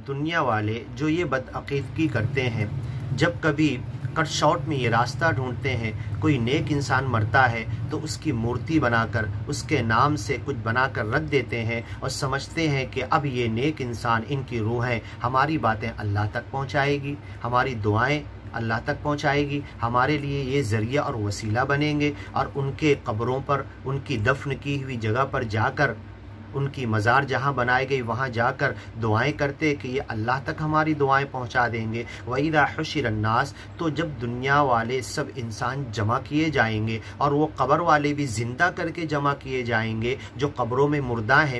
دنیا والے جو یہ بدعقیدگی کرتے ہیں، جب کبھی کٹ شاٹ میں یہ راستہ ڈھونڈتے ہیں، کوئی نیک انسان مرتا ہے تو اس کی مورتی بنا کر اس کے نام سے کچھ بنا کر رکھ دیتے ہیں اور سمجھتے ہیں کہ اب یہ نیک انسان، ان کی روحیں ہماری باتیں اللہ تک پہنچائے گی، ہماری دعائیں اللہ تک پہنچائے گی، ہمارے لیے یہ ذریعہ اور وسیلہ بنیں گے، اور ان کے قبروں پر، ان کی دفن کی ہوئی جگہ پر جا کر، ان کی مزار جہاں بنائی گئی وہاں جا کر دعائیں کرتے کہ یہ اللہ تک ہماری دعائیں پہنچا دیں گے۔ وَإِذَا حُشِرَ النَّاسِ، تو جب دنیا والے سب انسان جمع کیے جائیں گے اور وہ قبر والے بھی زندہ کر کے جمع کیے جائیں گے جو قبروں میں مردہ ہیں،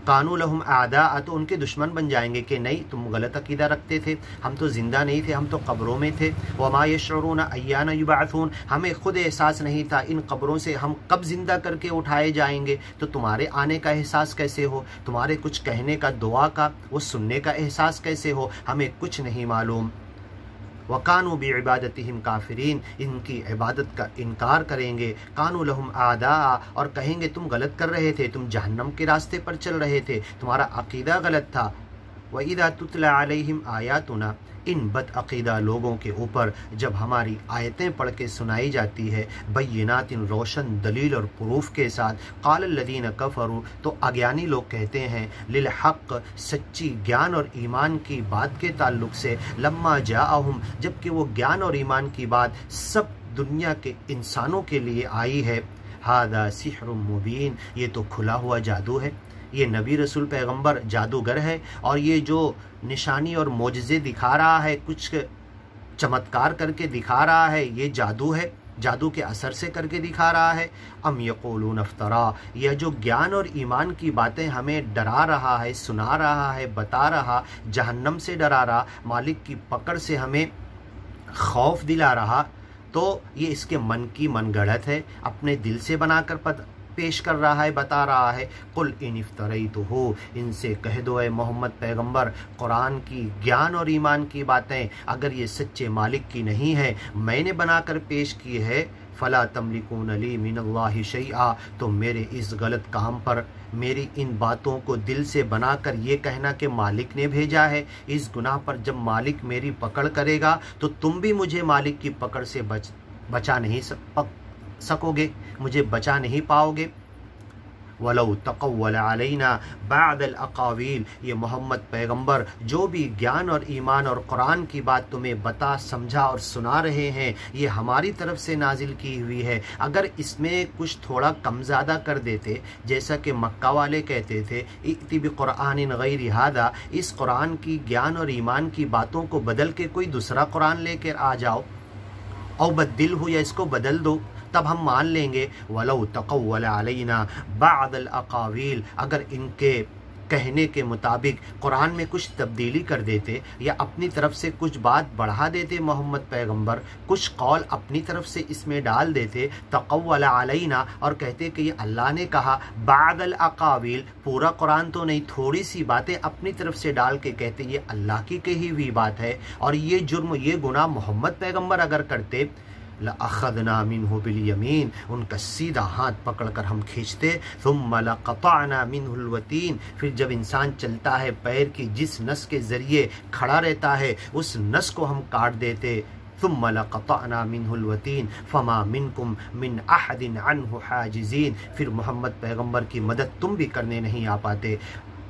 قانوا لہم اعداء، تو ان کے دشمن بن جائیں گے کہ نہیں تم غلط عقیدہ رکھتے تھے، ہم تو زندہ نہیں تھے، ہم تو قبروں میں تھے۔ وما یشعرون ایان یبعثون، ہمیں خود احساس نہیں تھا ان قبروں سے ہم کب زندہ کر کے اٹھائے جائیں گے، تو تمہارے آنے کا احساس کیسے ہو، تمہارے کچھ کہنے کا، دعا کا، وہ سننے کا احساس کیسے ہو، ہمیں کچھ نہیں معلوم۔ وَقَانُوا بِعِبَادَتِهِمْ كَافِرِينَ، ان کی عبادت کا انکار کریں گے۔ قَانُوا لَهُمْ أَعْدَاءَ، اور کہیں گے تم غلط کر رہے تھے، تم جہنم کے راستے پر چل رہے تھے، تمہارا عقیدہ غلط تھا۔ وَإِذَا تُتْلَى عَلَيْهِمْ آيَاتُنَا، ان بد عقیدہ لوگوں کے اوپر جب ہماری آیتیں پڑھ کے سنائی جاتی ہے، بینات، روشن دلیل اور پروف کے ساتھ، قال الذین کفروا، تو اگیانی لوگ کہتے ہیں، للحق، سچی گیان اور ایمان کی بات کے تعلق سے، لما جاءہم، جبکہ وہ گیان اور ایمان کی بات سب دنیا کے انسانوں کے لیے آئی ہے، ھذا سحر مبین، یہ تو کھلا ہوا جادو ہے، یہ نبی رسول پیغمبر جادوگر ہے، اور یہ جو نشانی اور معجزے دکھا رہا ہے، کچھ چمتکار کر کے دکھا رہا ہے، یہ جادو ہے، جادو کے اثر سے کر کے دکھا رہا ہے۔ ام یقولون افترا، یہ جو گیان اور ایمان کی باتیں ہمیں ڈرا رہا ہے، سنا رہا ہے، بتا رہا، جہنم سے ڈرا رہا، مالک کی پکڑ سے ہمیں خوف دلا رہا، تو یہ اس کے من کی من گڑت ہے، اپنے دل سے بنا کر پیش کر رہا ہے، بتا رہا ہے۔ قل ان افتریتہ، ان سے کہہ دو اے محمد پیغمبر، قرآن کی گیان اور ایمان کی باتیں اگر یہ سچے مالک کی نہیں ہے، میں نے بنا کر پیش کی ہے، فلا تملکون لی من اللہ شیئا، تو میرے اس غلط کام پر، میری ان باتوں کو دل سے بنا کر یہ کہنا کہ مالک نے بھیجا ہے، اس گناہ پر جب مالک میری پکڑ کرے گا تو تم بھی مجھے مالک کی پکڑ سے بچا نہیں سکو گے، مجھے بچا نہیں پاؤ گے۔ وَلَوْ تَقَوَّلَ عَلَيْنَا بَعْدَ الْأَقَاوِيلِ، یہ محمد پیغمبر جو بھی گیان اور ایمان اور قرآن کی بات تمہیں بتا، سمجھا اور سنا رہے ہیں، یہ ہماری طرف سے نازل کی ہوئی ہے، اگر اس میں کچھ تھوڑا کم زیادہ کر دیتے، جیسا کہ مکہ والے کہتے تھے، ائْتِ بِقُرْآنٍ غَيْرِ هَذَا، اس قرآن کی گیان اور ایمان کی باتوں کو بدل کے کوئی دوسرا قرآن لے کر آ جاؤ، او بدل ہو، یا اس کو بدل دو، تب ہم مان لیں گے۔ وَلَوْ تَقَوَّلَ عَلَيْنَا بَعْدَ الْأَقَاوِيلِ، اگر ان کے کہنے کے مطابق قرآن میں کچھ تبدیلی کر دیتے یا اپنی طرف سے کچھ بات بڑھا دیتے محمد پیغمبر، کچھ قول اپنی طرف سے اس میں ڈال دیتے، تقول علینا، اور کہتے کہ یہ اللہ نے کہا، بعد الاقاویل، پورا قرآن تو نہیں، تھوڑی سی باتیں اپنی طرف سے ڈال کے کہتے یہ اللہ کی کہی ہوئی بات ہے، اور یہ جرم، یہ گناہ محمد پیغمبر اگر کرتے، لَأَخَذْنَا مِنْهُ بِالْيَمِينِ، ان کا سیدھا ہاتھ پکڑ کر ہم کھینچتے، ثُمَّ لَقَطَعْنَا مِنْهُ الْوَتِينَ، پھر جب انسان چلتا ہے پیر کی جس نس کے ذریعے کھڑا رہتا ہے اس نس کو ہم کاٹ دیتے، ثُمَّ لَقَطَعْنَا مِنْهُ الْوَتِينَ فَمَا مِنْكُمْ مِنْ أَحَدٍ عَنْهُ حَاجِزِينَ، پھر محمد پیغمبر کی مدد تم بھی کرنے نہیں آ پاتے۔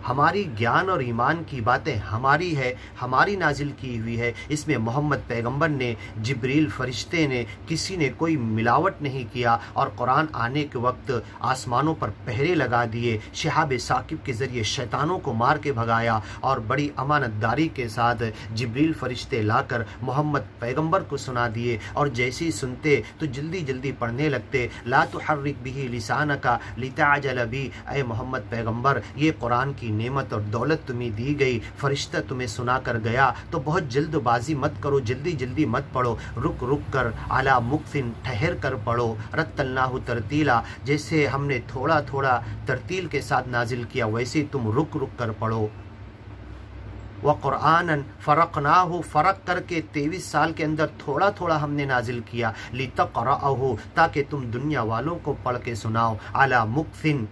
ہماری گیان اور ایمان کی باتیں ہماری ہے، ہماری نازل کی ہوئی ہے، اس میں محمد پیغمبر نے، جبریل فرشتے نے، کسی نے کوئی ملاوٹ نہیں کیا، اور قرآن آنے کے وقت آسمانوں پر پہرے لگا دیے، شہاب ثاقب کے ذریعے شیطانوں کو مار کے بھگایا، اور بڑی امانت داری کے ساتھ جبریل فرشتے لا کر محمد پیغمبر کو سنا دیے، اور جیسے ہی سنتے تو جلدی جلدی پڑھنے لگتے، لا تحرک به لسانک لتعجل بھی، اے محمد پیغمبر یہ قرآن کی نعمت اور دولت تمہیں دی گئی، فرشتہ تمہیں سنا کر گیا، تو بہت جلد بازی مت کرو، جلدی جلدی مت پڑھو، رک رک کر، علی مکثن، ٹھہر کر پڑھو، رتلناہ ترتیلا، جیسے ہم نے تھوڑا تھوڑا ترتیل کے ساتھ نازل کیا ویسے تم رک رک کر پڑھو۔ وَقُرْآنًا فَرَقْنَاهُ، فرق کر کے 23 سال کے اندر تھوڑا تھوڑا ہم نے نازل کیا، لِتَقْرَأَهُ، تاکہ تم دنیا والوں کو پڑھ کے سناؤ، عَلَى مُكْثٍ،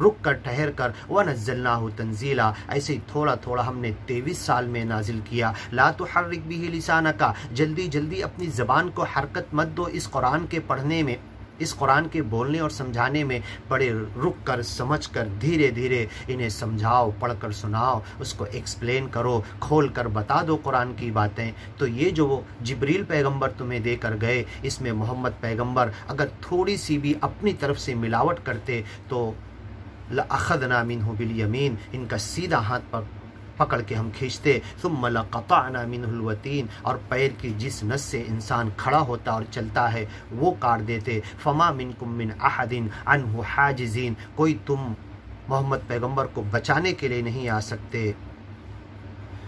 رک کر ٹھہر کر وَنَزَّلْنَاهُ تَنزِيلًا ایسے ہی تھوڑا تھوڑا ہم نے 23 سال میں نازل کیا. لا تحرک بہ لسانک جلدی جلدی اپنی زبان کو حرکت مت دو اس قرآن کے پڑھنے میں، اس قرآن کے بولنے اور سمجھانے میں. بڑے رک کر سمجھ کر دھیرے دھیرے انہیں سمجھاؤ، پڑھ کر سناؤ، اس کو ایکسپلین کرو، کھول کر بتا دو قرآن کی باتیں. تو یہ جو وہ جبریل پیغمبر تمہیں دے کر گئے، اس میں محمد پیغمبر اگر تھوڑی سی بھی اپنی طرف سے ملاوٹ کرتے تو لَأَخَذْنَا مِنْهُ بِالْيَمِينِ ان کا سیدھا ہاتھ پر پکڑ کے ہم کھینچتے. ثم لقطعنا منه الوتین اور پیر کی جس نس سے انسان کھڑا ہوتا اور چلتا ہے وہ کاٹ دیتے. فما منکم من احد عنه حاجزین کوئی تم محمد پیغمبر کو بچانے کے لیے نہیں آ سکتے.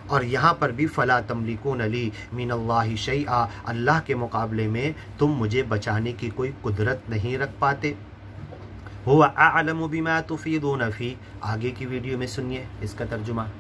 اور یہاں پر بھی فلا تملکون لی من اللہ شیئا اللہ کے مقابلے میں تم مجھے بچانے کی کوئی قدرت نہیں رکھ پاتے. هو اعلم بما تفیضون فی آگے کی ویڈیو میں سنیے اس کا ترجمہ.